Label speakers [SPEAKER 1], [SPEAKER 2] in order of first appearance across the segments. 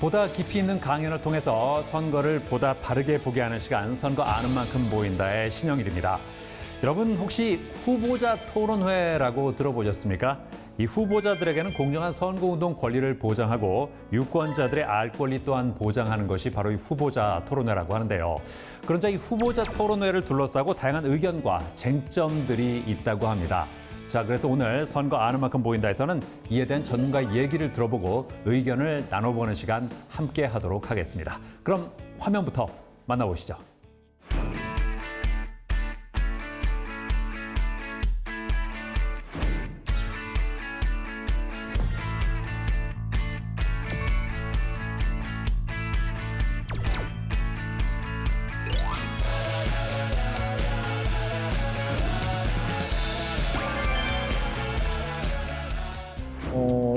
[SPEAKER 1] 보다 깊이 있는 강연을 통해서 선거를 보다 바르게 보게 하는 시간, 선거 아는 만큼 보인다의 신영일입니다. 여러분 혹시 후보자 토론회라고 들어보셨습니까? 이 후보자들에게는 공정한 선거운동 권리를 보장하고 유권자들의 알 권리 또한 보장하는 것이 바로 이 후보자 토론회라고 하는데요. 그런데 이 후보자 토론회를 둘러싸고 다양한 의견과 쟁점들이 있다고 합니다. 자, 그래서 오늘 선거 아는 만큼 보인다에서는 이에 대한 전문가의 얘기를 들어보고 의견을 나눠보는 시간 함께 하도록 하겠습니다. 그럼 화면부터 만나보시죠.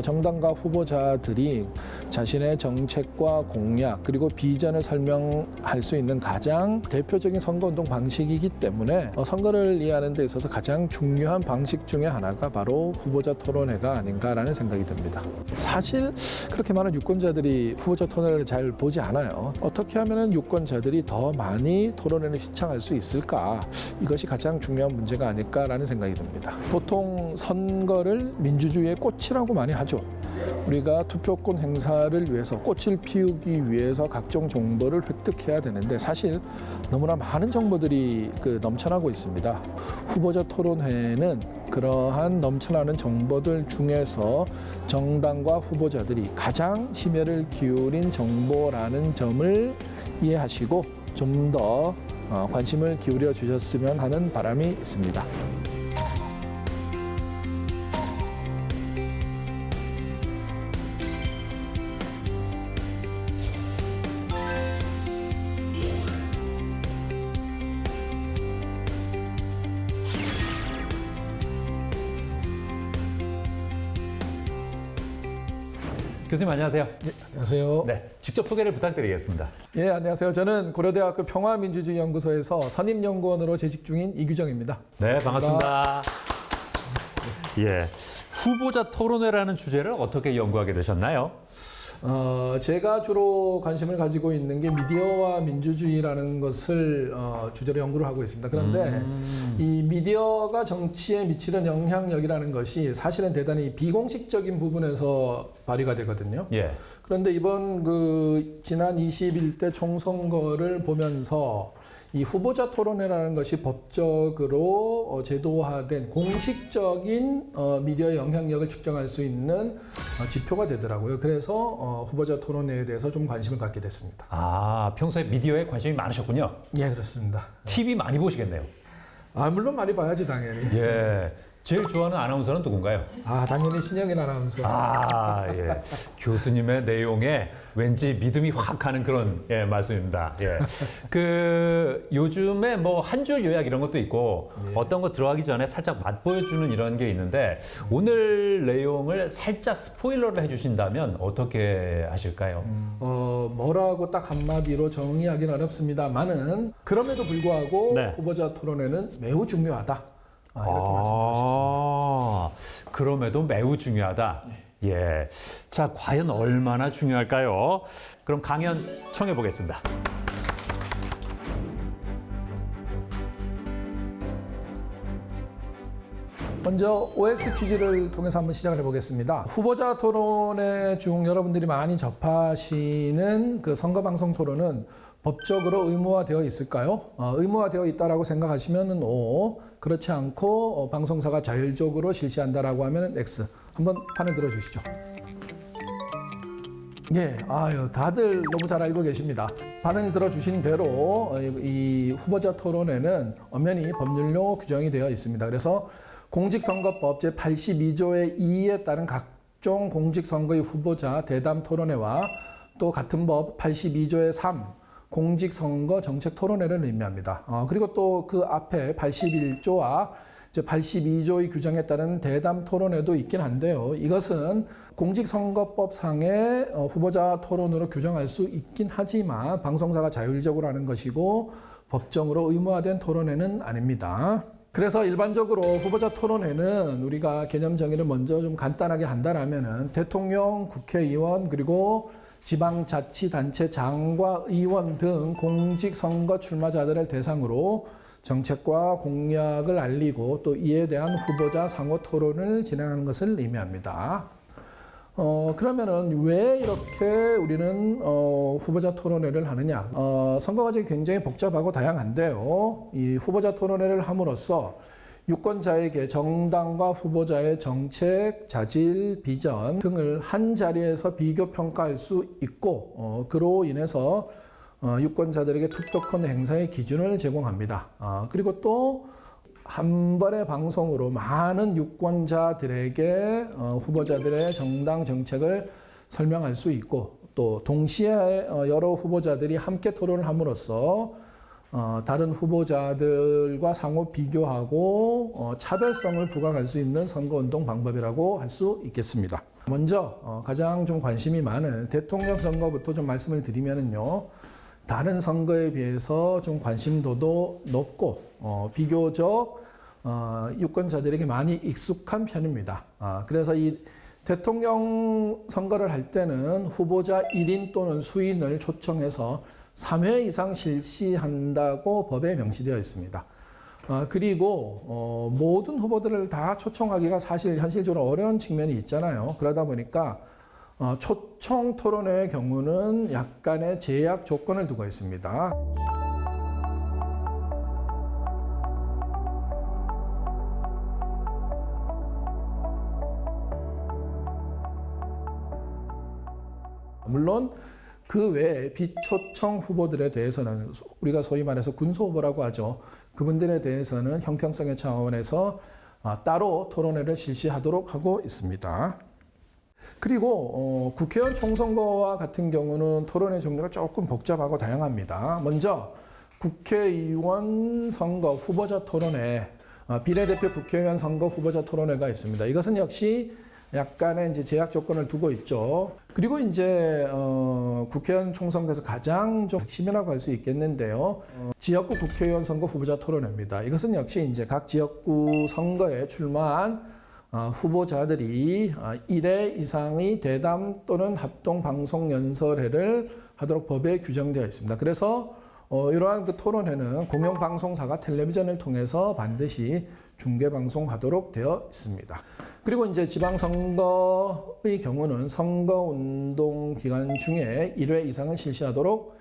[SPEAKER 2] 정당과 후보자들이 자신의 정책과 공약 그리고 비전을 설명할 수 있는 가장 대표적인 선거운동 방식이기 때문에 선거를 이해하는 데 있어서 가장 중요한 방식 중에 하나가 바로 후보자 토론회가 아닌가라는 생각이 듭니다. 사실 그렇게 많은 유권자들이 후보자 토론회를 잘 보지 않아요. 어떻게 하면 유권자들이 더 많이 토론회를 시청할 수 있을까? 이것이 가장 중요한 문제가 아닐까라는 생각이 듭니다. 보통 선거를 민주주의의 꽃이라고 많이 하죠. 우리가 투표권 행사를 위해서 꽃을 피우기 위해서 각종 정보를 획득해야 되는데 사실 너무나 많은 정보들이 넘쳐나고 있습니다. 후보자 토론회는 그러한 넘쳐나는 정보들 중에서 정당과 후보자들이 가장 심혈을 기울인 정보라는 점을 이해하시고 좀 더 관심을 기울여 주셨으면 하는 바람이 있습니다.
[SPEAKER 1] 교수님 안녕하세요.
[SPEAKER 2] 네, 안녕하세요.
[SPEAKER 1] 네, 직접 소개를 부탁드리겠습니다.
[SPEAKER 2] 예, 안녕하세요. 저는 고려대학교 평화민주주의연구소에서 선임연구원으로 재직 중인 이규정입니다.
[SPEAKER 1] 네, 반갑습니다. 예, 후보자 토론회라는 주제를 어떻게 연구하게 되셨나요?
[SPEAKER 2] 제가 주로 관심을 가지고 있는 게 미디어와 민주주의라는 것을 주제로 연구를 하고 있습니다. 그런데 이 미디어가 정치에 미치는 영향력이라는 것이 사실은 대단히 비공식적인 부분에서 발휘가 되거든요.
[SPEAKER 1] 예.
[SPEAKER 2] 그런데 이번 지난 21대 총선거를 보면서 이 후보자 토론회라는 것이 법적으로 제도화된 공식적인 미디어의 영향력을 측정할 수 있는 지표가 되더라고요. 그래서 후보자 토론회에 대해서 좀 관심을 갖게 됐습니다.
[SPEAKER 1] 아, 평소에 미디어에 관심이 많으셨군요.
[SPEAKER 2] 예, 그렇습니다.
[SPEAKER 1] TV 많이 보시겠네요.
[SPEAKER 2] 물론 많이 봐야지 당연히.
[SPEAKER 1] 예. 제일 좋아하는 아나운서는 누군가요?
[SPEAKER 2] 당연히 신영일 아나운서.
[SPEAKER 1] 예. 교수님의 내용에 왠지 믿음이 확 가는 그런 말씀입니다. 예. 요즘에 뭐 한 줄 요약 이런 것도 있고 어떤 거 들어가기 전에 살짝 맛보여주는 이런 게 있는데 오늘 내용을 살짝 스포일러를 해주신다면 어떻게 하실까요?
[SPEAKER 2] 뭐라고 딱 한마디로 정의하기는 어렵습니다만은 그럼에도 불구하고
[SPEAKER 1] 네.
[SPEAKER 2] 후보자 토론회는 매우 중요하다. 이렇게 말씀드리고 싶습니다.
[SPEAKER 1] 그럼에도 매우 중요하다. 예. 자, 과연 얼마나 중요할까요? 그럼 강연 청해 보겠습니다.
[SPEAKER 2] 먼저 OX 퀴즈를 통해서 한번 시작을 해보겠습니다. 후보자 토론회 중 여러분들이 많이 접하시는 선거 방송 토론은 법적으로 의무화되어 있을까요? 의무화되어 있다라고 생각하시면 O, 그렇지 않고 방송사가 자율적으로 실시한다라고 하면 X. 한번 판을 들어주시죠. 예, 다들 너무 잘 알고 계십니다. 반응 들어주신 대로 이 후보자 토론회는 엄연히 법률로 규정이 되어 있습니다. 그래서 공직선거법 제82조의 2에 따른 각종 공직선거의 후보자 대담 토론회와 또 같은 법 82조의 3 공직선거 정책 토론회를 의미합니다. 그리고 또 그 앞에 81조와 82조의 규정에 따른 대담 토론회도 있긴 한데요. 이것은 공직선거법상의 후보자 토론으로 규정할 수 있긴 하지만 방송사가 자율적으로 하는 것이고 법정으로 의무화된 토론회는 아닙니다. 그래서 일반적으로 후보자 토론회는 우리가 개념 정의를 먼저 좀 간단하게 한다라면은 대통령, 국회의원 그리고 지방자치단체장과 의원 등 공직선거 출마자들을 대상으로 정책과 공약을 알리고 또 이에 대한 후보자 상호 토론을 진행하는 것을 의미합니다. 그러면은 왜 이렇게 우리는 후보자 토론회를 하느냐? 선거 과정이 굉장히 복잡하고 다양한데요. 이 후보자 토론회를 함으로써 유권자에게 정당과 후보자의 정책, 자질, 비전 등을 한 자리에서 비교 평가할 수 있고 그로 인해서 유권자들에게 투표권 행사의 기준을 제공합니다. 그리고 또 한 번의 방송으로 많은 유권자들에게 후보자들의 정당 정책을 설명할 수 있고 또 동시에 여러 후보자들이 함께 토론을 함으로써 다른 후보자들과 상호 비교하고 차별성을 부각할 수 있는 선거운동 방법이라고 할 수 있겠습니다. 먼저 가장 좀 관심이 많은 대통령 선거부터 좀 말씀을 드리면요. 다른 선거에 비해서 좀 관심도도 높고 비교적 유권자들에게 많이 익숙한 편입니다. 그래서 이 대통령 선거를 할 때는 후보자 1인 또는 수인을 초청해서 3회 이상 실시한다고 법에 명시되어 있습니다. 그리고 모든 후보들을 다 초청하기가 사실 현실적으로 어려운 측면이 있잖아요. 그러다 보니까 초청 토론회의 경우는 약간의 제약 조건을 두고 있습니다. 물론 그 외에 비초청 후보들에 대해서는 우리가 소위 말해서 군소 후보라고 하죠. 그분들에 대해서는 형평성의 차원에서 따로 토론회를 실시하도록 하고 있습니다. 그리고 국회의원 총선거와 같은 경우는 토론회 종류가 조금 복잡하고 다양합니다. 먼저 국회의원 선거 후보자 토론회, 비례대표 국회의원 선거 후보자 토론회가 있습니다. 이것은 역시 약간의 이제 제약 조건을 두고 있죠. 그리고 이제 국회의원 총선거에서 가장 좀 핵심이라고 할 수 있겠는데요. 지역구 국회의원 선거 후보자 토론회입니다. 이것은 역시 이제 각 지역구 선거에 출마한 후보자들이 1회 이상의 대담 또는 합동 방송 연설회를 하도록 법에 규정되어 있습니다. 그래서 이러한 그 토론회는 공영방송사가 텔레비전을 통해서 반드시 중계방송하도록 되어 있습니다. 그리고 이제 지방선거의 경우는 선거운동 기간 중에 1회 이상을 실시하도록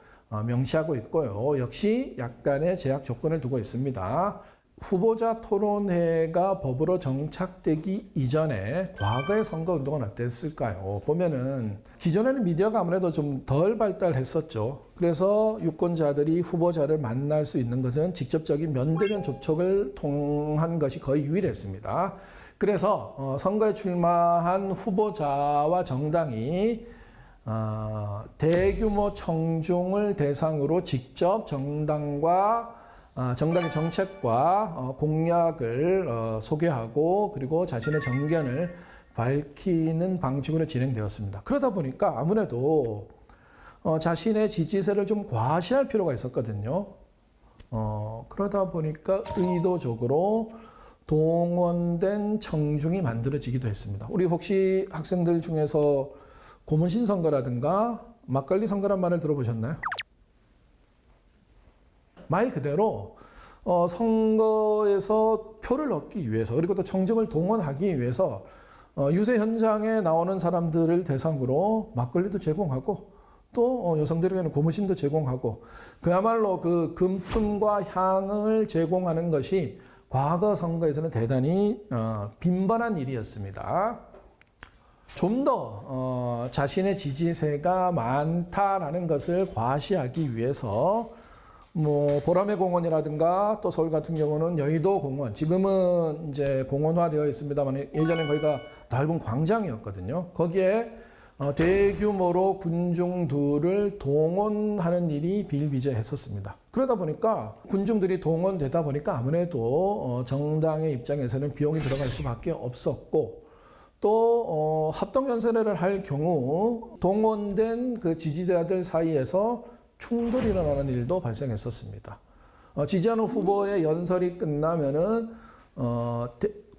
[SPEAKER 2] 명시하고 있고요. 역시 약간의 제약 조건을 두고 있습니다. 후보자 토론회가 법으로 정착되기 이전에 과거의 선거운동은 어땠을까요? 보면은 기존에는 미디어가 아무래도 좀 덜 발달했었죠. 그래서 유권자들이 후보자를 만날 수 있는 것은 직접적인 면대면 접촉을 통한 것이 거의 유일했습니다. 그래서 선거에 출마한 후보자와 정당이 대규모 청중을 대상으로 직접 정당의 정책과 공약을 소개하고 그리고 자신의 정견을 밝히는 방식으로 진행되었습니다. 그러다 보니까 아무래도 자신의 지지세를 좀 과시할 필요가 있었거든요. 그러다 보니까 의도적으로 동원된 청중이 만들어지기도 했습니다. 우리 혹시 학생들 중에서 고문신 선거라든가 막걸리 선거란 말을 들어보셨나요? 말 그대로 선거에서 표를 얻기 위해서 그리고 또 청중을 동원하기 위해서 유세 현장에 나오는 사람들을 대상으로 막걸리도 제공하고 또 여성들에게는 고무신도 제공하고 그야말로 그 금품과 향을 제공하는 것이 과거 선거에서는 대단히 빈번한 일이었습니다. 좀 더 자신의 지지세가 많다라는 것을 과시하기 위해서 보라매 공원이라든가 또 서울 같은 경우는 여의도 공원, 지금은 이제 공원화되어 있습니다만 예전에 거기가 넓은 광장이었거든요. 거기에 대규모로 군중들을 동원하는 일이 비일비재했었습니다. 그러다 보니까 군중들이 동원되다 보니까 아무래도 정당의 입장에서는 비용이 들어갈 수밖에 없었고 또 합동연설회를 할 경우 동원된 그 지지자들 사이에서 충돌이 일어나는 일도 발생했었습니다. 지지하는 후보의 연설이 끝나면은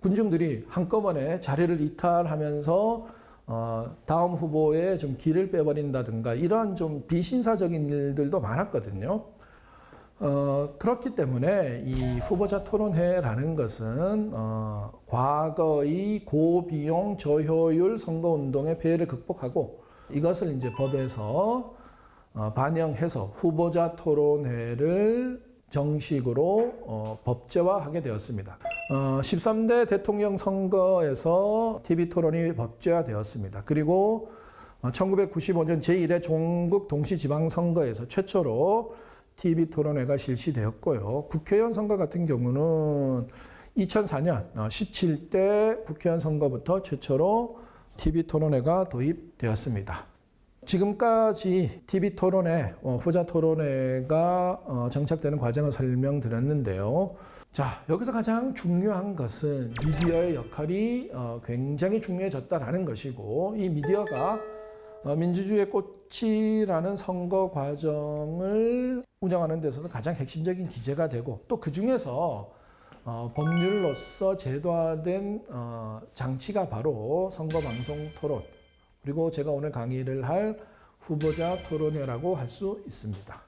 [SPEAKER 2] 군중들이 한꺼번에 자리를 이탈하면서 다음 후보에 좀 길을 빼버린다든가 이러한 좀 비신사적인 일들도 많았거든요. 그렇기 때문에 이 후보자 토론회라는 것은 과거의 고비용 저효율 선거운동의 폐해를 극복하고 이것을 이제 법에서 반영해서 후보자 토론회를 정식으로 법제화하게 되었습니다. 13대 대통령 선거에서 TV 토론이 법제화되었습니다. 그리고 1995년 제1회 종국 동시지방선거에서 최초로 TV 토론회가 실시되었고요. 국회의원 선거 같은 경우는 2004년 17대 국회의원 선거부터 최초로 TV 토론회가 도입되었습니다. 지금까지 TV 토론회, 후보자 토론회가 정착되는 과정을 설명드렸는데요. 자, 여기서 가장 중요한 것은 미디어의 역할이 굉장히 중요해졌다라는 것이고 이 미디어가 민주주의의 꽃이라는 선거 과정을 운영하는 데 있어서 가장 핵심적인 기제가 되고 또 그중에서 법률로서 제도화된 장치가 바로 선거방송 토론 그리고 제가 오늘 강의를 할 후보자 토론회라고 할 수 있습니다.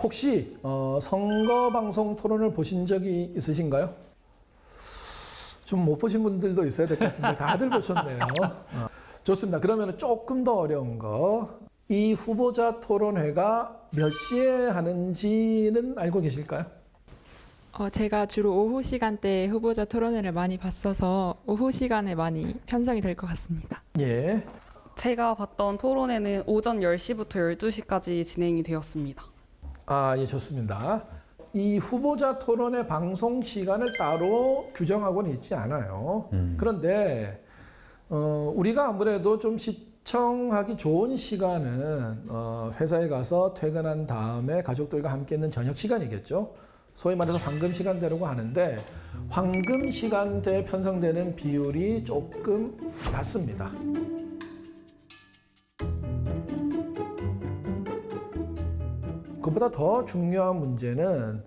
[SPEAKER 2] 혹시 선거방송 토론을 보신 적이 있으신가요? 좀 못 보신 분들도 있어야 될 것 같은데 다들 보셨네요. 좋습니다. 그러면 조금 더 어려운 거. 이 후보자 토론회가 몇 시에 하는지는 알고 계실까요?
[SPEAKER 3] 제가 주로 오후 시간대에 후보자 토론회를 많이 봤어서 오후 시간에 많이 편성이 될 것 같습니다.
[SPEAKER 2] 예.
[SPEAKER 4] 제가 봤던 토론회는 오전 10시부터 12시까지 진행이 되었습니다.
[SPEAKER 2] 예, 좋습니다. 이 후보자 토론회 방송 시간을 따로 규정하고는 있지 않아요. 그런데 우리가 아무래도 좀 시청하기 좋은 시간은 회사에 가서 퇴근한 다음에 가족들과 함께 있는 저녁 시간이겠죠. 소위 말해서 황금 시간대라고 하는데 황금 시간대에 편성되는 비율이 조금 낮습니다. 그보다 더 중요한 문제는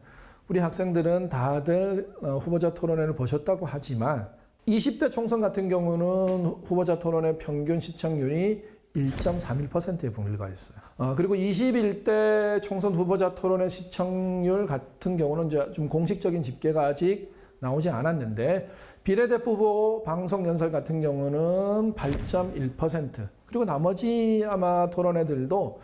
[SPEAKER 2] 우리 학생들은 다들 후보자 토론회를 보셨다고 하지만 20대 총선 같은 경우는 후보자 토론회 평균 시청률이 1.31%에 불과했어요. 그리고 21대 총선 후보자 토론회 시청률 같은 경우는 이제 좀 공식적인 집계가 아직 나오지 않았는데 비례대표 후보 방송 연설 같은 경우는 8.1%, 그리고 나머지 아마 토론회들도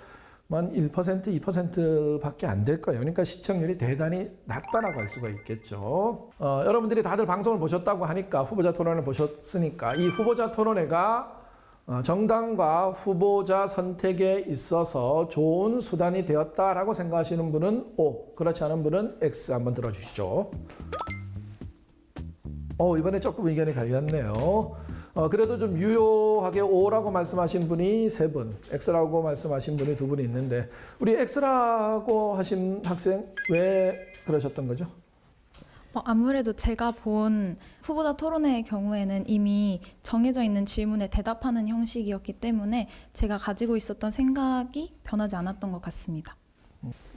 [SPEAKER 2] 만 1%, 2%밖에 안 될 거예요. 그러니까 시청률이 대단히 낮다라고 할 수가 있겠죠. 여러분들이 다들 방송을 보셨다고 하니까 후보자 토론을 보셨으니까 이 후보자 토론회가 정당과 후보자 선택에 있어서 좋은 수단이 되었다라고 생각하시는 분은 O, 그렇지 않은 분은 X 한번 들어주시죠. 이번에 조금 의견이 갈렸네요. 그래도 좀 유효하게 O라고 말씀하신 분이 3분, X라고 말씀하신 분이 2분이 있는데 우리 X라고 하신 학생 왜 그러셨던 거죠?
[SPEAKER 5] 아무래도 제가 본 후보자 토론회의 경우에는 이미 정해져 있는 질문에 대답하는 형식이었기 때문에 제가 가지고 있었던 생각이 변하지 않았던 것 같습니다.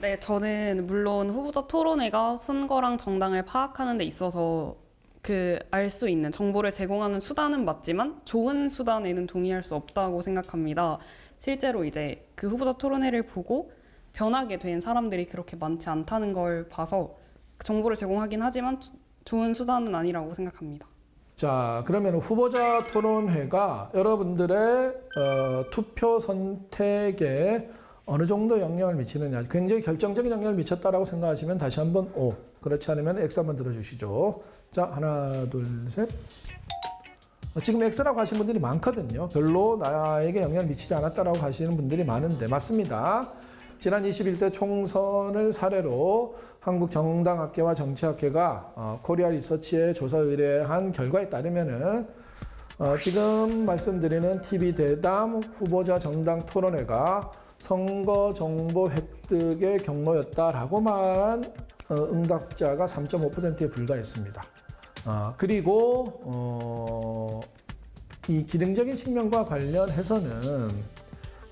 [SPEAKER 4] 네, 저는 물론 후보자 토론회가 선거랑 정당을 파악하는 데 있어서 알 수 있는 정보를 제공하는 수단은 맞지만 좋은 수단에는 동의할 수 없다고 생각합니다. 실제로 이제 그 후보자 토론회를 보고 변하게 된 사람들이 그렇게 많지 않다는 걸 봐서 정보를 제공하긴 하지만 좋은 수단은 아니라고 생각합니다.
[SPEAKER 2] 자, 그러면 후보자 토론회가 여러분들의 투표 선택에 어느 정도 영향을 미치느냐, 굉장히 결정적인 영향을 미쳤다라고 생각하시면 다시 한번 O, 그렇지 않으면 X 한번 들어주시죠. 자, 하나, 둘, 셋. 지금 X라고 하시는 분들이 많거든요. 별로 나에게 영향을 미치지 않았다라고 하시는 분들이 많은데 맞습니다. 지난 21대 총선을 사례로 한국정당학회와 정치학회가 코리아 리서치에 조사 의뢰한 결과에 따르면은 지금 말씀드리는 TV 대담 후보자 정당 토론회가 선거 정보 획득의 경로였다라고 말한 응답자가 3.5%에 불과했습니다. 그리고 이 기능적인 측면과 관련해서는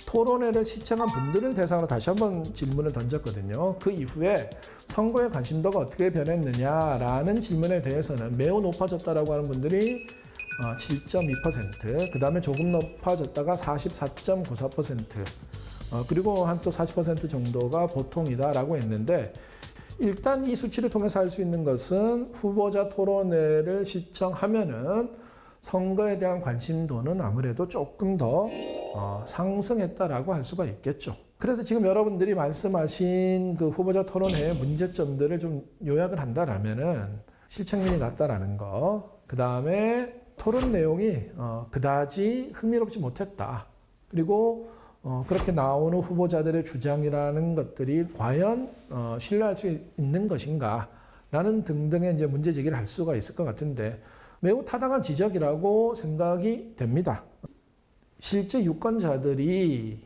[SPEAKER 2] 토론회를 시청한 분들을 대상으로 다시 한번 질문을 던졌거든요. 그 이후에 선거의 관심도가 어떻게 변했느냐라는 질문에 대해서는 매우 높아졌다라고 하는 분들이 7.2%, 그 다음에 조금 높아졌다가 44.94%, 그리고 한 또 40% 정도가 보통이다라고 했는데, 일단 이 수치를 통해서 알 수 있는 것은 후보자 토론회를 시청하면은 선거에 대한 관심도는 아무래도 조금 더 상승했다라고 할 수가 있겠죠. 그래서 지금 여러분들이 말씀하신 그 후보자 토론회의 문제점들을 좀 요약을 한다라면은 시청률이 낮다라는 거, 그 다음에 토론 내용이 그다지 흥미롭지 못했다. 그리고 그렇게 나오는 후보자들의 주장이라는 것들이 과연 신뢰할 수 있는 것인가? 라는 등등의 이제 문제 제기를 할 수가 있을 것 같은데, 매우 타당한 지적이라고 생각이 됩니다. 실제 유권자들이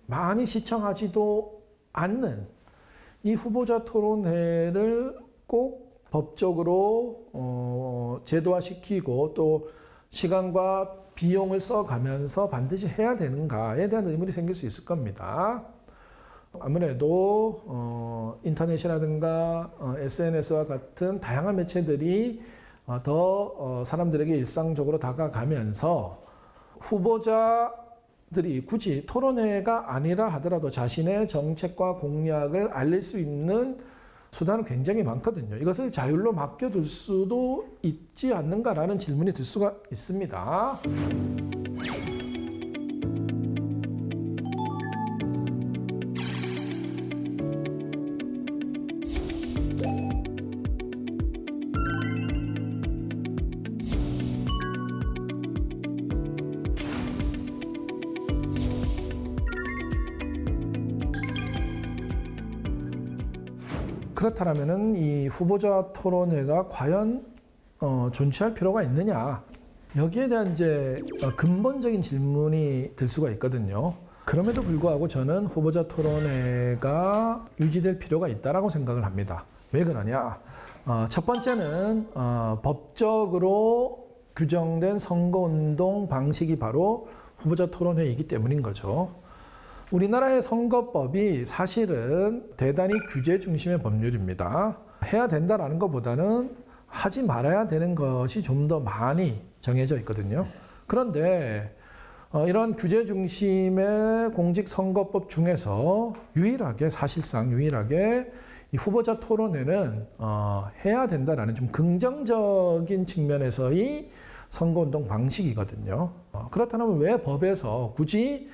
[SPEAKER 2] 많이 시청하지도 않는 이 후보자 토론회를 꼭 법적으로 제도화시키고 또 시간과 비용을 써가면서 반드시 해야 되는가에 대한 의문이 생길 수 있을 겁니다. 아무래도 인터넷이라든가 SNS와 같은 다양한 매체들이 더 사람들에게 일상적으로 다가가면서 후보자들이 굳이 토론회가 아니라 하더라도 자신의 정책과 공약을 알릴 수 있는 수단은 굉장히 많거든요. 이것을 자율로 맡겨둘 수도 있지 않는가라는 질문이 들 수가 있습니다. 그렇다면은 이 후보자 토론회가 과연 존치할 필요가 있느냐? 여기에 대한 이제 근본적인 질문이 들 수가 있거든요. 그럼에도 불구하고 저는 후보자 토론회가 유지될 필요가 있다라고 생각을 합니다. 왜 그러냐? 첫 번째는 법적으로 규정된 선거운동 방식이 바로 후보자 토론회이기 때문인 거죠. 우리나라의 선거법이 사실은 대단히 규제 중심의 법률입니다. 해야 된다라는 것보다는 하지 말아야 되는 것이 좀 더 많이 정해져 있거든요. 그런데 이런 규제 중심의 공직선거법 중에서 사실상 유일하게 이 후보자 토론회는 해야 된다라는 좀 긍정적인 측면에서의 선거운동 방식이거든요. 그렇다면 왜 법에서 굳이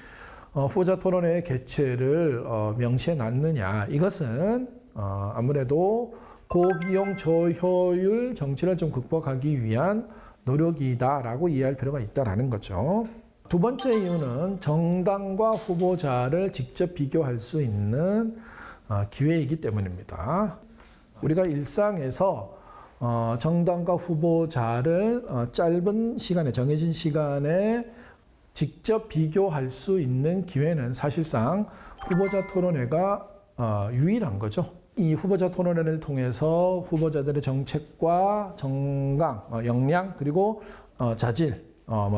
[SPEAKER 2] 후보자 토론회의 개최를 명시해 놨느냐? 이것은 아무래도 고비용 저효율 정치를 좀 극복하기 위한 노력이다라고 이해할 필요가 있다라는 거죠. 두 번째 이유는 정당과 후보자를 직접 비교할 수 있는 기회이기 때문입니다. 우리가 일상에서 정당과 후보자를 짧은 시간에, 정해진 시간에 직접 비교할 수 있는 기회는 사실상 후보자 토론회가 유일한 거죠. 이 후보자 토론회를 통해서 후보자들의 정책과 정강, 역량, 그리고 자질,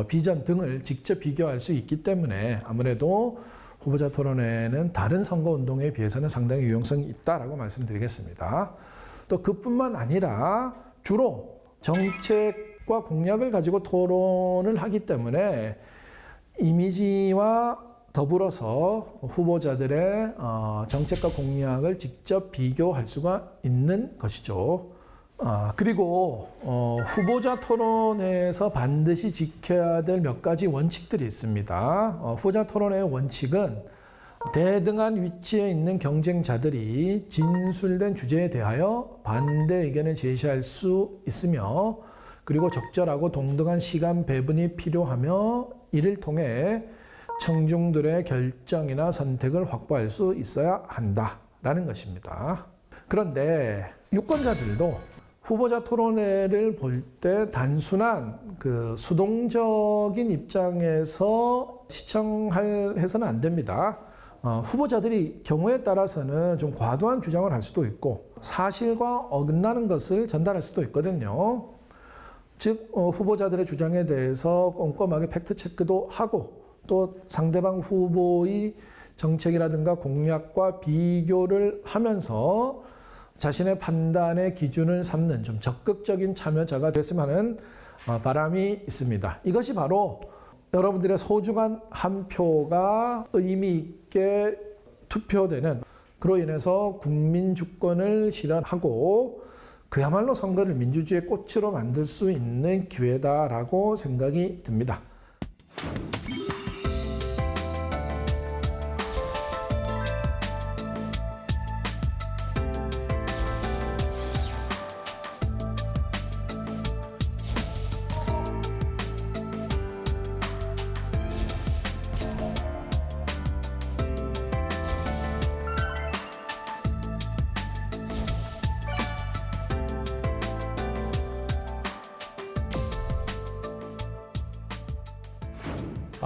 [SPEAKER 2] 비전 등을 직접 비교할 수 있기 때문에 아무래도 후보자 토론회는 다른 선거운동에 비해서는 상당히 유용성이 있다라고 말씀드리겠습니다. 또 그뿐만 아니라 주로 정책과 공약을 가지고 토론을 하기 때문에 이미지와 더불어서 후보자들의 정책과 공약을 직접 비교할 수가 있는 것이죠. 그리고 후보자 토론회에서 반드시 지켜야 될 몇 가지 원칙들이 있습니다. 후보자 토론회의 원칙은 대등한 위치에 있는 경쟁자들이 진술된 주제에 대하여 반대 의견을 제시할 수 있으며, 그리고 적절하고 동등한 시간 배분이 필요하며 이를 통해 청중들의 결정이나 선택을 확보할 수 있어야 한다라는 것입니다. 그런데 유권자들도 후보자 토론회를 볼 때 단순한 수동적인 입장에서 시청해서는 안 됩니다. 후보자들이 경우에 따라서는 좀 과도한 주장을 할 수도 있고 사실과 어긋나는 것을 전달할 수도 있거든요. 즉 후보자들의 주장에 대해서 꼼꼼하게 팩트 체크도 하고 또 상대방 후보의 정책이라든가 공약과 비교를 하면서 자신의 판단의 기준을 삼는 좀 적극적인 참여자가 됐으면 하는 바람이 있습니다. 이것이 바로 여러분들의 소중한 한 표가 의미 있게 투표되는, 그로 인해서 국민 주권을 실현하고 그야말로 선거를 민주주의의 꽃으로 만들 수 있는 기회다라고 생각이 듭니다.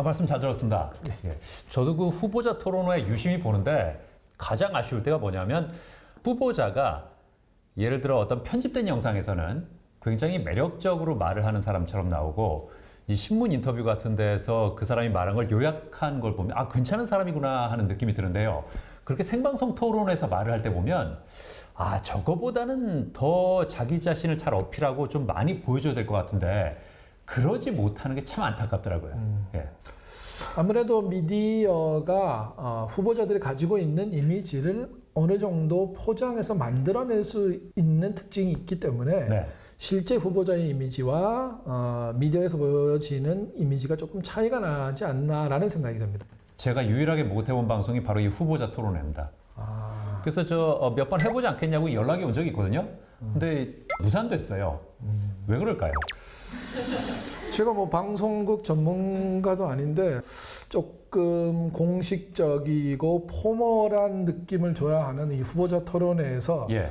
[SPEAKER 1] 말씀 잘 들었습니다. 예. 저도 그 후보자 토론회 유심히 보는데 가장 아쉬울 때가 뭐냐면 후보자가 예를 들어 어떤 편집된 영상에서는 굉장히 매력적으로 말을 하는 사람처럼 나오고 이 신문 인터뷰 같은 데서 그 사람이 말한 걸 요약한 걸 보면 아, 괜찮은 사람이구나 하는 느낌이 드는데요. 그렇게 생방송 토론에서 말을 할 때 보면 아, 저거보다는 더 자기 자신을 잘 어필하고 좀 많이 보여줘야 될 것 같은데 그러지 못하는 게 참 안타깝더라고요. 예.
[SPEAKER 2] 아무래도 미디어가 후보자들이 가지고 있는 이미지를 어느 정도 포장해서 만들어낼 수 있는 특징이 있기 때문에
[SPEAKER 1] 네.
[SPEAKER 2] 실제 후보자의 이미지와 미디어에서 보여지는 이미지가 조금 차이가 나지 않나라는 생각이 듭니다.
[SPEAKER 1] 제가 유일하게 못 해본 방송이 바로 이 후보자 토론회입니다. 그래서 저 몇 번 해보지 않겠냐고 연락이 온 적이 있거든요. 근데 무산됐어요. 왜 그럴까요?
[SPEAKER 2] 제가 뭐 방송국 전문가도 아닌데 조금 공식적이고 포멀한 느낌을 줘야 하는 이 후보자 토론회에서
[SPEAKER 1] 예.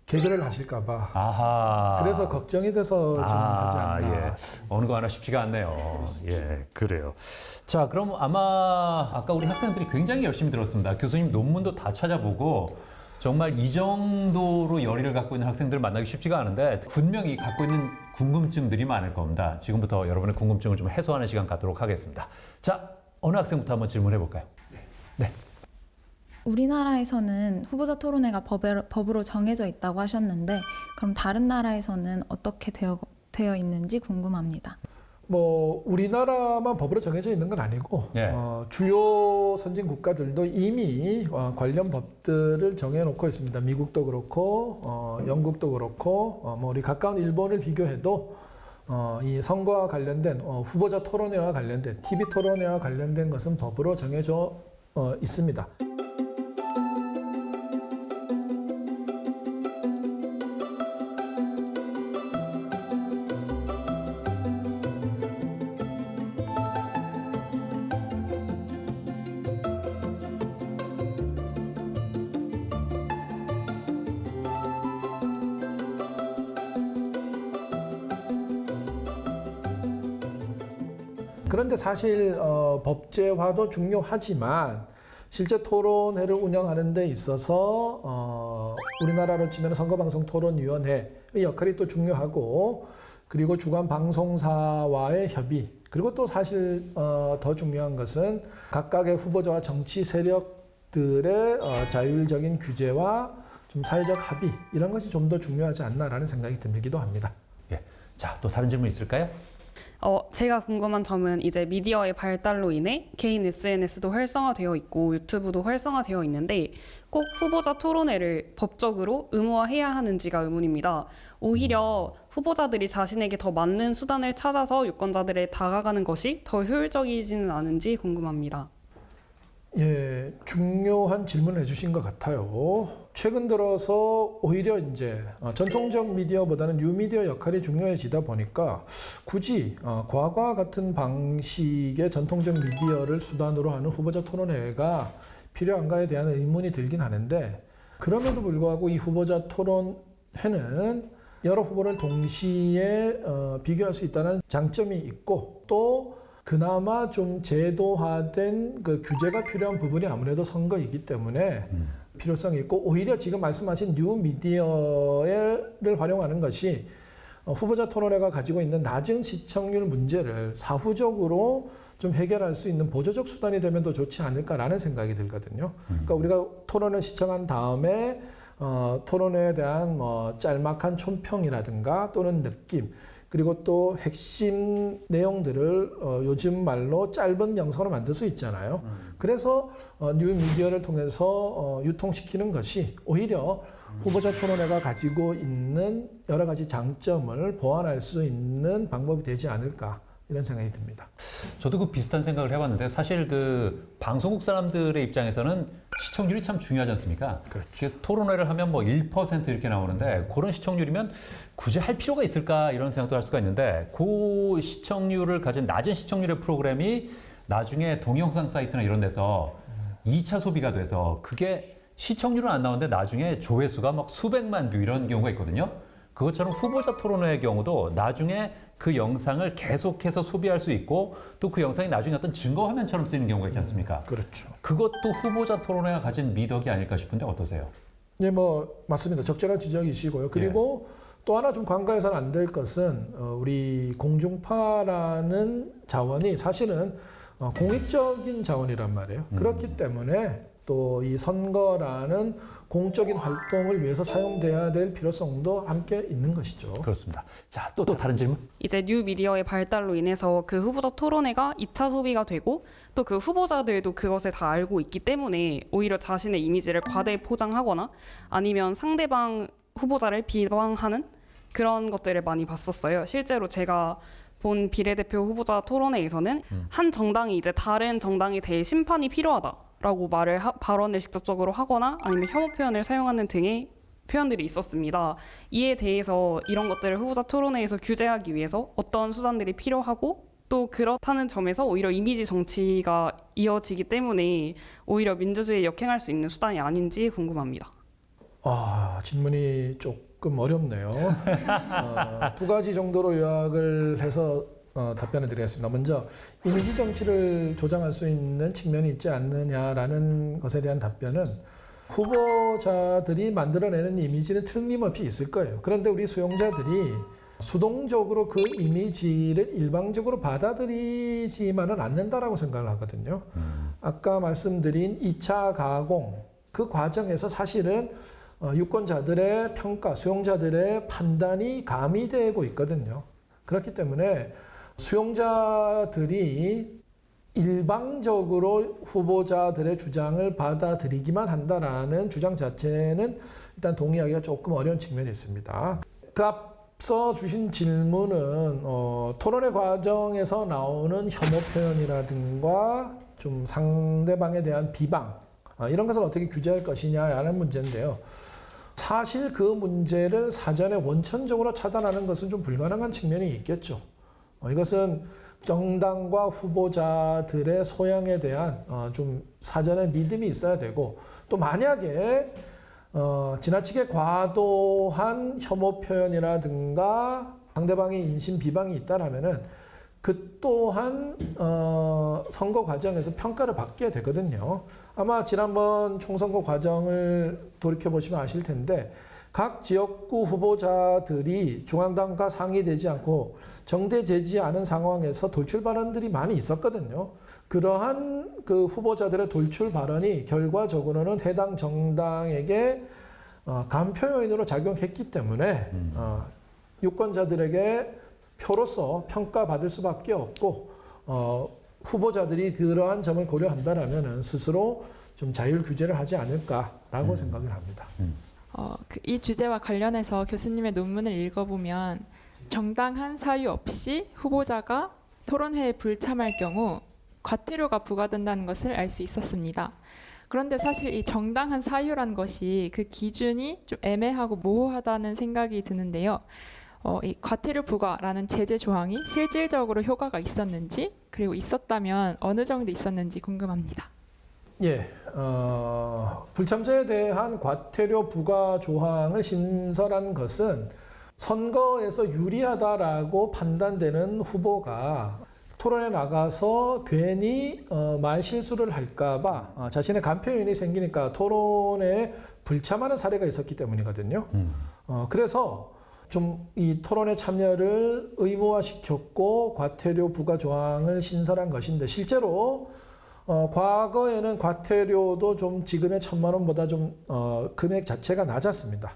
[SPEAKER 2] 개그를 하실까봐
[SPEAKER 1] 아하.
[SPEAKER 2] 그래서 걱정이 돼서 좀 하지 않나.
[SPEAKER 1] 예. 어느 거 하나 쉽지가 않네요. 예, 그래요. 자, 그럼 아마 아까 우리 학생들이 굉장히 열심히 들었습니다. 교수님 논문도 다 찾아보고 정말 이 정도로 열의를 갖고 있는 학생들을 만나기 쉽지가 않은데 분명히 갖고 있는 궁금증들이 많을 겁니다. 지금부터 여러분의 궁금증을 좀 해소하는 시간 갖도록 하겠습니다. 자, 어느 학생부터 한번 질문해 볼까요? 네.
[SPEAKER 5] 우리나라에서는 후보자 토론회가 법으로 정해져 있다고 하셨는데 그럼 다른 나라에서는 어떻게 되어 있는지 궁금합니다.
[SPEAKER 2] 뭐 우리나라만 법으로 정해져 있는 건 아니고
[SPEAKER 1] 예.
[SPEAKER 2] 주요 선진 국가들도 이미 관련 법들을 정해놓고 있습니다. 미국도 그렇고 영국도 그렇고 뭐 우리 가까운 일본을 비교해도 이 선거와 관련된 후보자 토론회와 관련된 TV 토론회와 관련된 것은 법으로 정해져 있습니다. 그런데 사실 법제화도 중요하지만 실제 토론회를 운영하는 데 있어서 우리나라로 치면 선거방송토론위원회의 역할이 또 중요하고 그리고 주간 방송사와의 협의 그리고 또 사실 더 중요한 것은 각각의 후보자와 정치 세력들의 자율적인 규제와 좀 사회적 합의 이런 것이 좀 더 중요하지 않나라는 생각이 들기도 합니다.
[SPEAKER 1] 예. 자, 또 다른 질문 있을까요?
[SPEAKER 4] 제가 궁금한 점은 이제 미디어의 발달로 인해 개인 SNS도 활성화되어 있고 유튜브도 활성화되어 있는데 꼭 후보자 토론회를 법적으로 의무화해야 하는지가 의문입니다. 오히려 후보자들이 자신에게 더 맞는 수단을 찾아서 유권자들에 다가가는 것이 더 효율적이지는 않은지 궁금합니다.
[SPEAKER 2] 예, 중요한 질문을 해주신 것 같아요. 최근 들어서 오히려 이제 전통적 미디어보다는 뉴미디어 역할이 중요해지다 보니까 굳이 과거와 같은 방식의 전통적 미디어를 수단으로 하는 후보자 토론회가 필요한가에 대한 의문이 들긴 하는데 그럼에도 불구하고 이 후보자 토론회는 여러 후보를 동시에 비교할 수 있다는 장점이 있고 또 그나마 좀 제도화된 그 규제가 필요한 부분이 아무래도 선거이기 때문에 필요성이 있고, 오히려 지금 말씀하신 뉴 미디어를 활용하는 것이 후보자 토론회가 가지고 있는 낮은 시청률 문제를 사후적으로 좀 해결할 수 있는 보조적 수단이 되면 더 좋지 않을까라는 생각이 들거든요. 그러니까 우리가 토론을 시청한 다음에 토론회에 대한 뭐 짤막한 촌평이라든가 또는 느낌, 그리고 또 핵심 내용들을 요즘 말로 짧은 영상으로 만들 수 있잖아요. 그래서 뉴 미디어를 통해서 유통시키는 것이 오히려 후보자 토론회가 가지고 있는 여러 가지 장점을 보완할 수 있는 방법이 되지 않을까, 이런 생각이 듭니다.
[SPEAKER 1] 저도 그 비슷한 생각을 해봤는데, 사실 그 방송국 사람들의 입장에서는 시청률이 참 중요하지 않습니까?
[SPEAKER 2] 그렇죠.
[SPEAKER 1] 그래서 토론회를 하면 뭐 1% 이렇게 나오는데, 그런 시청률이면 굳이 할 필요가 있을까 이런 생각도 할 수가 있는데, 그 시청률을 가진 낮은 시청률의 프로그램이 나중에 동영상 사이트나 이런 데서 2차 소비가 돼서 그게 시청률은 안 나오는데 나중에 조회수가 막 수백만 뷰 이런 경우가 있거든요. 그것처럼 후보자 토론회의 경우도 나중에 그 영상을 계속해서 소비할 수 있고, 또 그 영상이 나중에 어떤 증거 화면처럼 쓰이는 경우가 있지 않습니까?
[SPEAKER 2] 그렇죠.
[SPEAKER 1] 그것도 후보자 토론회가 가진 미덕이 아닐까 싶은데 어떠세요?
[SPEAKER 2] 네, 뭐 맞습니다. 적절한 지적이시고요. 그리고 또 하나 좀 간과해서는 안 될 것은 우리 공중파라는 자원이 사실은 공익적인 자원이란 말이에요. 그렇기 때문에 또 이 선거라는 공적인 활동을 위해서 사용돼야 될 필요성도 함께 있는 것이죠.
[SPEAKER 1] 그렇습니다. 자, 또 다른 질문?
[SPEAKER 4] 이제 뉴 미디어의 발달로 인해서 그 후보자 토론회가 2차 소비가 되고, 또 그 후보자들도 그것을 다 알고 있기 때문에 오히려 자신의 이미지를 과대 포장하거나 아니면 상대방 후보자를 비방하는 그런 것들을 많이 봤었어요. 실제로 제가 본 비례대표 후보자 토론회에서는 한 정당이 이제 다른 정당에 대해 심판이 필요하다라고 발언을 직접적으로 하거나 아니면 혐오 표현을 사용하는 등의 표현들이 있었습니다. 이에 대해서 이런 것들을 후보자 토론회에서 규제하기 위해서 어떤 수단들이 필요하고, 또 그렇다는 점에서 오히려 이미지 정치가 이어지기 때문에 오히려 민주주의에 역행할 수 있는 수단이 아닌지 궁금합니다.
[SPEAKER 2] 질문이 조금 어렵네요. 두 가지 정도로 요약을 해서 답변을 드리겠습니다. 먼저 이미지 정치를 조장할 수 있는 측면이 있지 않느냐라는 것에 대한 답변은, 후보자들이 만들어내는 이미지는 틀림없이 있을 거예요. 그런데 우리 수용자들이 수동적으로 그 이미지를 일방적으로 받아들이지만은 않는다라고 생각을 하거든요. 아까 말씀드린 2차 가공, 그 과정에서 사실은 유권자들의 평가, 수용자들의 판단이 가미되고 있거든요. 그렇기 때문에 수용자들이 일방적으로 후보자들의 주장을 받아들이기만 한다라는 주장 자체는 일단 동의하기가 조금 어려운 측면이 있습니다. 그 앞서 주신 질문은 토론회 과정에서 나오는 혐오 표현이라든가 좀 상대방에 대한 비방, 이런 것을 어떻게 규제할 것이냐라는 문제인데요. 사실 그 문제를 사전에 원천적으로 차단하는 것은 좀 불가능한 측면이 있겠죠. 이것은 정당과 후보자들의 소양에 대한 좀 사전에 믿음이 있어야 되고, 또 만약에 지나치게 과도한 혐오 표현이라든가 상대방의 인신 비방이 있다라면은 그 또한 선거 과정에서 평가를 받게 되거든요. 아마 지난번 총선거 과정을 돌이켜보시면 아실 텐데, 각 지역구 후보자들이 중앙당과 상의되지 않고 정대되지 않은 상황에서 돌출 발언들이 많이 있었거든요. 그러한 그 후보자들의 돌출 발언이 결과적으로는 해당 정당에게 간표 요인으로 작용했기 때문에 유권자들에게 표로서 평가받을 수밖에 없고, 후보자들이 그러한 점을 고려한다라면 스스로 좀 자율 규제를 하지 않을까라고 생각을 합니다.
[SPEAKER 3] 이 주제와 관련해서 교수님의 논문을 읽어보면, 정당한 사유 없이 후보자가 토론회에 불참할 경우 과태료가 부과된다는 것을 알 수 있었습니다. 그런데 사실 이 정당한 사유란 것이 그 기준이 좀 애매하고 모호하다는 생각이 드는데요. 이 과태료 부과라는 제재 조항이 실질적으로 효과가 있었는지, 그리고 있었다면 어느 정도 있었는지 궁금합니다.
[SPEAKER 2] 예, 불참자에 대한 과태료 부과 조항을 신설한 것은 선거에서 유리하다라고 판단되는 후보가 토론에 나가서 괜히 말 실수를 할까봐 자신의 간표인이 생기니까 토론에 불참하는 사례가 있었기 때문이거든요. 그래서 좀 이 토론에 참여를 의무화시켰고 과태료 부과 조항을 신설한 것인데 실제로 과거에는 과태료도 좀 지금의 1,000만 원보다 좀 금액 자체가 낮았습니다.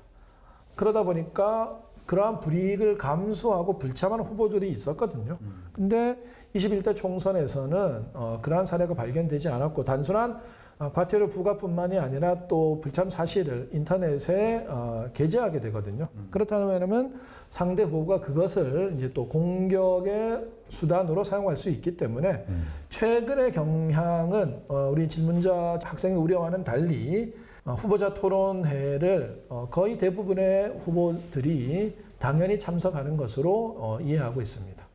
[SPEAKER 2] 그러다 보니까 그러한 불이익을 감수하고 불참하는 후보들이 있었거든요. 근데 21대 총선에서는 그러한 사례가 발견되지 않았고 단순한 과태료 부과뿐만이 아니라 또 불참 사실을 인터넷에 게재하게 되거든요. 그렇다면 상대 후보가 그것을 이제 또 공격의 수단으로 사용할 수 있기 때문에 최근의 경향은 우리 질문자 학생의 우려와는 달리 후보자 토론회를 거의 대부분의 후보들이 당연히 참석하는 것으로 이해하고 있습니다.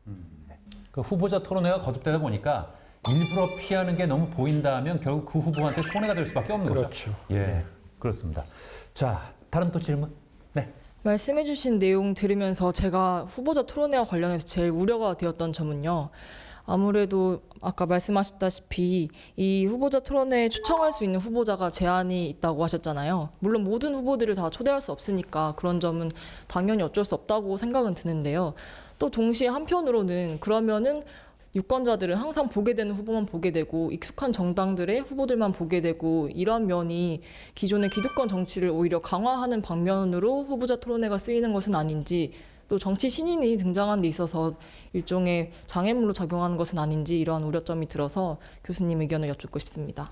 [SPEAKER 1] 그 후보자 토론회가 거듭되다 보니까 일부러 피하는 게 너무 보인다면 결국 그 후보한테 손해가 될 수밖에 없는 거죠.
[SPEAKER 2] 그렇죠.
[SPEAKER 1] 예,
[SPEAKER 2] 네.
[SPEAKER 1] 그렇습니다. 자, 다른 또 질문? 네.
[SPEAKER 6] 말씀해주신 내용 들으면서 제가 후보자 토론회와 관련해서 제일 우려가 되었던 점은요. 아무래도 아까 말씀하셨다시피 이 후보자 토론회에 초청할 수 있는 후보자가 제한이 있다고 하셨잖아요. 물론 모든 후보들을 다 초대할 수 없으니까 그런 점은 당연히 어쩔 수 없다고 생각은 드는데요. 또 동시에 한편으로는 그러면은 유권자들은 항상 보게 되는 후보만 보게 되고 익숙한 정당들의 후보들만 보게 되고 이런 면이 기존의 기득권 정치를 오히려 강화하는 방면으로 후보자 토론회가 쓰이는 것은 아닌지 또 정치 신인이 등장하는 데 있어서 일종의 장애물로 작용하는 것은 아닌지 이러한 우려점이 들어서 교수님 의견을 여쭙고 싶습니다.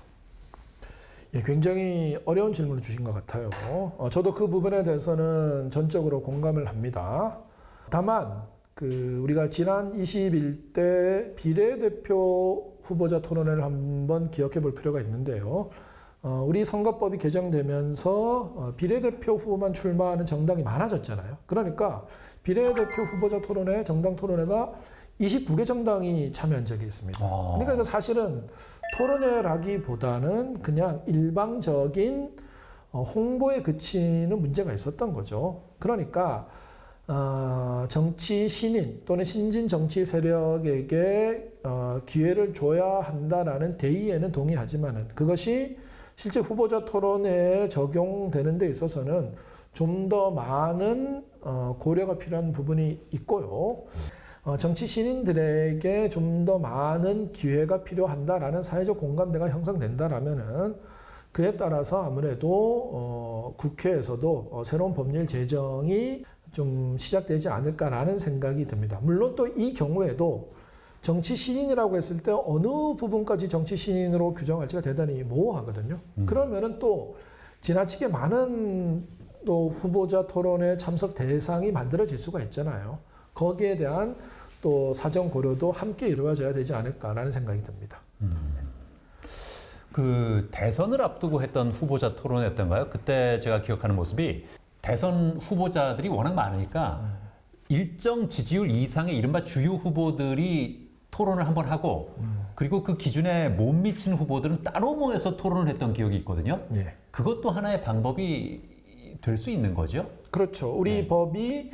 [SPEAKER 2] 예, 굉장히 어려운 질문을 주신 것 같아요. 저도 그 부분에 대해서는 전적으로 공감을 합니다. 다만 우리가 지난 21대 비례대표 후보자 토론회를 한번 기억해 볼 필요가 있는데요. 우리 선거법이 개정되면서 비례대표 후보만 출마하는 정당이 많아졌잖아요. 그러니까 비례대표 후보자 토론회, 정당 토론회가 29개 정당이 참여한 적이 있습니다. 그러니까 이거 사실은 토론회라기보다는 그냥 일방적인 홍보에 그치는 문제가 있었던 거죠. 그러니까 정치 신인 또는 신진 정치 세력에게 기회를 줘야 한다라는 대의에는 동의하지만은 그것이 실제 후보자 토론회에 적용되는 데 있어서는 좀 더 많은 고려가 필요한 부분이 있고요. 정치 신인들에게 좀 더 많은 기회가 필요한다라는 사회적 공감대가 형성된다라면은 그에 따라서 아무래도 국회에서도 새로운 법률 제정이 좀 시작되지 않을까라는 생각이 듭니다. 물론 또 이 경우에도 정치 신인이라고 했을 때 어느 부분까지 정치 신인으로 규정할지가 대단히 모호하거든요. 그러면은 또 지나치게 많은 또 후보자 토론회 참석 대상이 만들어질 수가 있잖아요. 거기에 대한 또 사정 고려도 함께 이루어져야 되지 않을까라는 생각이 듭니다.
[SPEAKER 1] 그 대선을 앞두고 했던 후보자 토론회였던가요? 그때 제가 기억하는 모습이 대선 후보자들이 워낙 많으니까 일정 지지율 이상의 이른바 주요 후보들이 토론을 한번 하고 그리고 그 기준에 못 미치는 후보들은 따로 모여서 토론을 했던 기억이 있거든요.
[SPEAKER 2] 예.
[SPEAKER 1] 그것도 하나의 방법이 될 수 있는 거죠?
[SPEAKER 2] 그렇죠. 우리 법이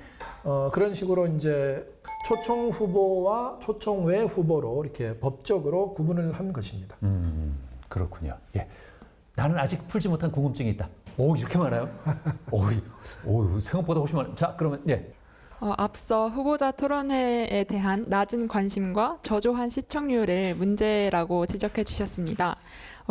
[SPEAKER 2] 그런 식으로 이제 초청 후보와 초청 외 후보로 이렇게 법적으로 구분을 한 것입니다.
[SPEAKER 1] 그렇군요. 예. 나는 아직 풀지 못한 궁금증이 있다. 오, 이렇게 많아요? 오, 생각보다 훨씬 많아요. 자, 그러면 예.
[SPEAKER 3] 앞서 후보자 토론회에 대한 낮은 관심과 저조한 시청률을 문제라고 지적해 주셨습니다.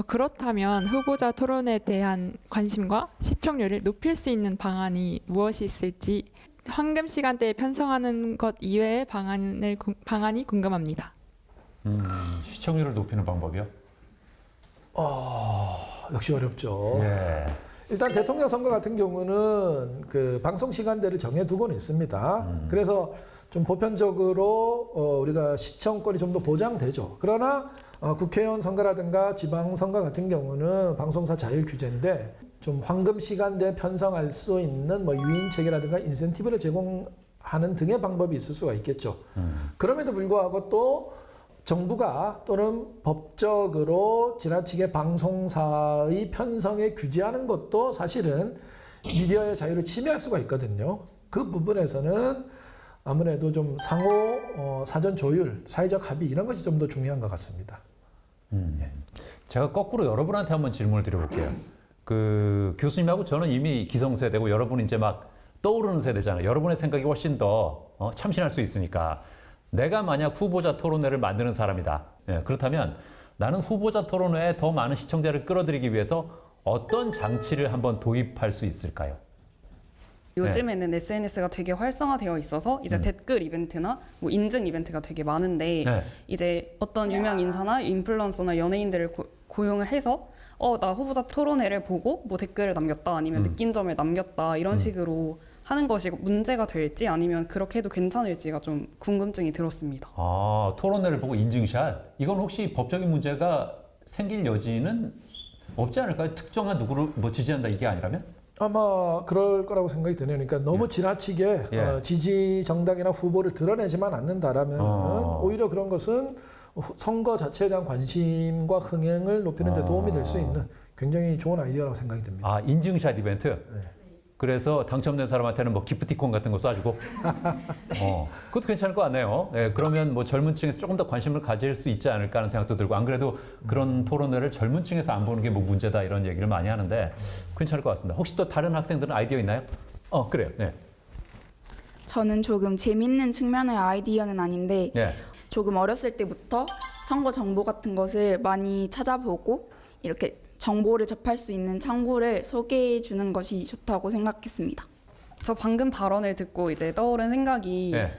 [SPEAKER 3] 그렇다면 후보자 토론회에 대한 관심과 시청률을 높일 수 있는 방안이 무엇이 있을지 황금 시간대에 편성하는 것 이외의 방안이 궁금합니다.
[SPEAKER 1] 시청률을 높이는 방법이요?
[SPEAKER 2] 역시 어렵죠.
[SPEAKER 1] 예.
[SPEAKER 2] 일단 대통령 선거 같은 경우는 그 방송 시간대를 정해두고는 있습니다. 그래서 좀 보편적으로 우리가 시청권이 좀 더 보장되죠. 그러나 국회의원 선거라든가 지방선거 같은 경우는 방송사 자율 규제인데 좀 황금 시간대에 편성할 수 있는 뭐 유인책이라든가 인센티브를 제공하는 등의 방법이 있을 수가 있겠죠. 그럼에도 불구하고 또 정부가 또는 법적으로 지나치게 방송사의 편성에 규제하는 것도 사실은 미디어의 자유를 침해할 수가 있거든요. 그 부분에서는 아무래도 좀 상호 사전 조율, 사회적 합의 이런 것이 좀 더 중요한 것 같습니다.
[SPEAKER 1] 제가 거꾸로 여러분한테 한번 질문을 드려볼게요. 그 교수님하고 저는 이미 기성세대고 여러분 이제 막 떠오르는 세대잖아요. 여러분의 생각이 훨씬 더 참신할 수 있으니까. 내가 만약 후보자 토론회를 만드는 사람이다. 예, 그렇다면 나는 후보자 토론회에 더 많은 시청자를 끌어들이기 위해서 어떤 장치를 한번 도입할 수 있을까요?
[SPEAKER 4] 요즘에는 SNS가 되게 활성화되어 있어서 이제 댓글 이벤트나 뭐 인증 이벤트가 되게 많은데
[SPEAKER 1] 네.
[SPEAKER 4] 이제 어떤 유명 인사나 인플루언서나 연예인들을 고용을 해서 나 후보자 토론회를 보고 뭐 댓글을 남겼다 아니면 느낀 점을 남겼다 이런 식으로 하는 것이 문제가 될지 아니면 그렇게 해도 괜찮을지가 좀 궁금증이 들었습니다.
[SPEAKER 1] 아, 토론회를 보고 인증샷. 이건 혹시 법적인 문제가 생길 여지는 없지 않을까요? 특정한 누구를 뭐 지지한다 이게 아니라면?
[SPEAKER 2] 아마 그럴 거라고 생각이 드네요. 그러니까 너무 지나치게
[SPEAKER 1] 예.
[SPEAKER 2] 지지 정당이나 후보를 드러내지만 않는다라면 오히려 그런 것은 선거 자체에 대한 관심과 흥행을 높이는 데 도움이 될 수 있는 굉장히 좋은 아이디어라고 생각이 듭니다.
[SPEAKER 1] 아, 인증샷 이벤트? 그래서 당첨된 사람한테는 뭐 기프티콘 같은 거 쏴주고? 그것도 괜찮을 것 같네요. 네, 그러면 뭐 젊은 층에서 조금 더 관심을 가질 수 있지 않을까 하는 생각도 들고, 안 그래도 그런 토론회를 젊은 층에서 안 보는 게 뭐 문제다 이런 얘기를 많이 하는데 괜찮을 것 같습니다. 혹시 또 다른 학생들은 아이디어 있나요? 그래요. 네.
[SPEAKER 7] 저는 조금 재밌는 측면의 아이디어는 아닌데
[SPEAKER 1] 네.
[SPEAKER 7] 조금 어렸을 때부터 선거 정보 같은 것을 많이 찾아보고 이렇게 정보를 접할 수 있는 창구를 소개해 주는 것이 좋다고 생각했습니다.
[SPEAKER 4] 저 방금 발언을 듣고 이제 떠오른 생각이
[SPEAKER 1] 네.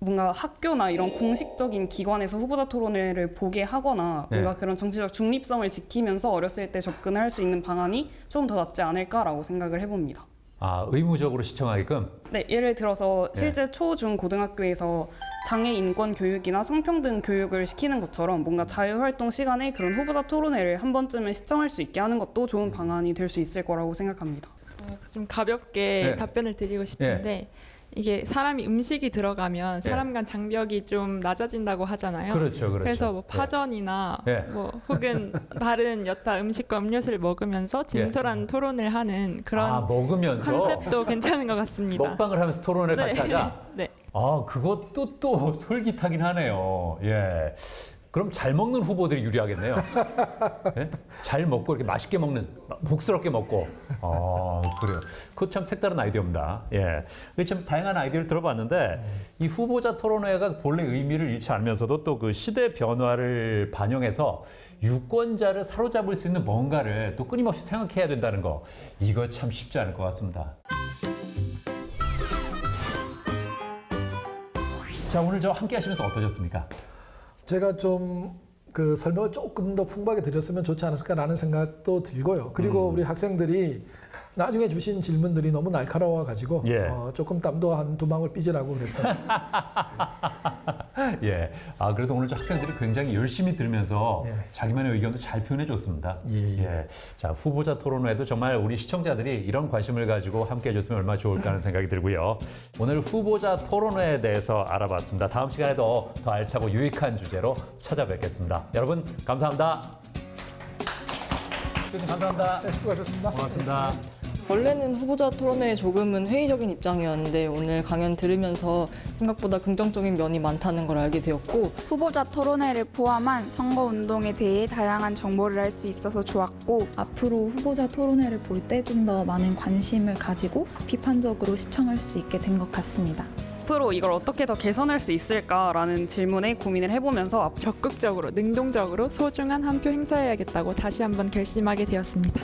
[SPEAKER 4] 뭔가 학교나 이런 공식적인 기관에서 후보자 토론회를 보게 하거나
[SPEAKER 1] 네.
[SPEAKER 4] 뭔가 그런 정치적 중립성을 지키면서 어렸을 때 접근할 수 있는 방안이 좀 더 낫지 않을까라고 생각을 해봅니다.
[SPEAKER 1] 아, 의무적으로 시청하게끔?
[SPEAKER 4] 네, 예를 들어서 실제 초, 중, 고등학교에서 장애 인권 교육이나 성평등 교육을 시키는 것처럼 뭔가 자유활동 시간에 그런 후보자 토론회를 한 번쯤은 시청할 수 있게 하는 것도 좋은 방안이 될 수 있을 거라고 생각합니다.
[SPEAKER 3] 좀 가볍게
[SPEAKER 1] 네.
[SPEAKER 3] 답변을 드리고 싶은데 이게 사람이 음식이 들어가면 사람 간 장벽이 좀 낮아진다고 하잖아요.
[SPEAKER 1] 그렇죠, 그렇죠.
[SPEAKER 3] 그래서 뭐
[SPEAKER 1] 네.
[SPEAKER 3] 파전이나
[SPEAKER 1] 네.
[SPEAKER 3] 뭐 혹은 다른 여타 음식과 음료수를 먹으면서 진솔한 토론을 하는 그런
[SPEAKER 1] 먹으면서
[SPEAKER 3] 컨셉도 괜찮은 것 같습니다.
[SPEAKER 1] 먹방을 하면서 토론을
[SPEAKER 3] 네.
[SPEAKER 1] 같이 하자?
[SPEAKER 3] 네.
[SPEAKER 1] 아, 그것도 또 솔깃하긴 하네요. 예. 그럼 잘 먹는 후보들이 유리하겠네요. 예? 잘 먹고 이렇게 맛있게 먹는, 복스럽게 먹고. 그래요. 그것 참 색다른 아이디어입니다. 예. 참 다양한 아이디어를 들어봤는데 이 후보자 토론회가 본래 의미를 잃지 않으면서도 또 그 시대 변화를 반영해서 유권자를 사로잡을 수 있는 뭔가를 또 끊임없이 생각해야 된다는 거. 이거 참 쉽지 않을 것 같습니다. 자, 오늘 저 함께 하시면서 어떠셨습니까?
[SPEAKER 2] 제가 좀 그 설명을 조금 더 풍부하게 드렸으면 좋지 않았을까라는 생각도 들고요. 그리고 우리 학생들이 나중에 주신 질문들이 너무 날카로워가지고
[SPEAKER 1] 예.
[SPEAKER 2] 조금 땀도 한 두 방울 삐지라고 그랬어요.
[SPEAKER 1] 예. 아, 그래도 오늘 저 학생들이 굉장히 열심히 들으면서
[SPEAKER 2] 예.
[SPEAKER 1] 자기만의 의견도 잘 표현해 줬습니다.
[SPEAKER 2] 예.
[SPEAKER 1] 자, 후보자 토론회도 정말 우리 시청자들이 이런 관심을 가지고 함께 해줬으면 얼마나 좋을까 하는 생각이 들고요. 오늘 후보자 토론회에 대해서 알아봤습니다. 다음 시간에도 더 알차고 유익한 주제로 찾아뵙겠습니다. 여러분, 감사합니다. 교수님, 감사합니다.
[SPEAKER 2] 네, 수고하셨습니다.
[SPEAKER 1] 고맙습니다.
[SPEAKER 6] 원래는 후보자 토론회에 조금은 회의적인 입장이었는데 오늘 강연 들으면서 생각보다 긍정적인 면이 많다는 걸 알게 되었고
[SPEAKER 7] 후보자 토론회를 포함한 선거운동에 대해 다양한 정보를 알 수 있어서 좋았고
[SPEAKER 5] 앞으로 후보자 토론회를 볼 때 좀 더 많은 관심을 가지고 비판적으로 시청할 수 있게 된 것 같습니다.
[SPEAKER 4] 앞으로 이걸 어떻게 더 개선할 수 있을까라는 질문에 고민을 해보면서
[SPEAKER 3] 적극적으로 능동적으로 소중한 한 표 행사해야겠다고 다시 한번 결심하게 되었습니다.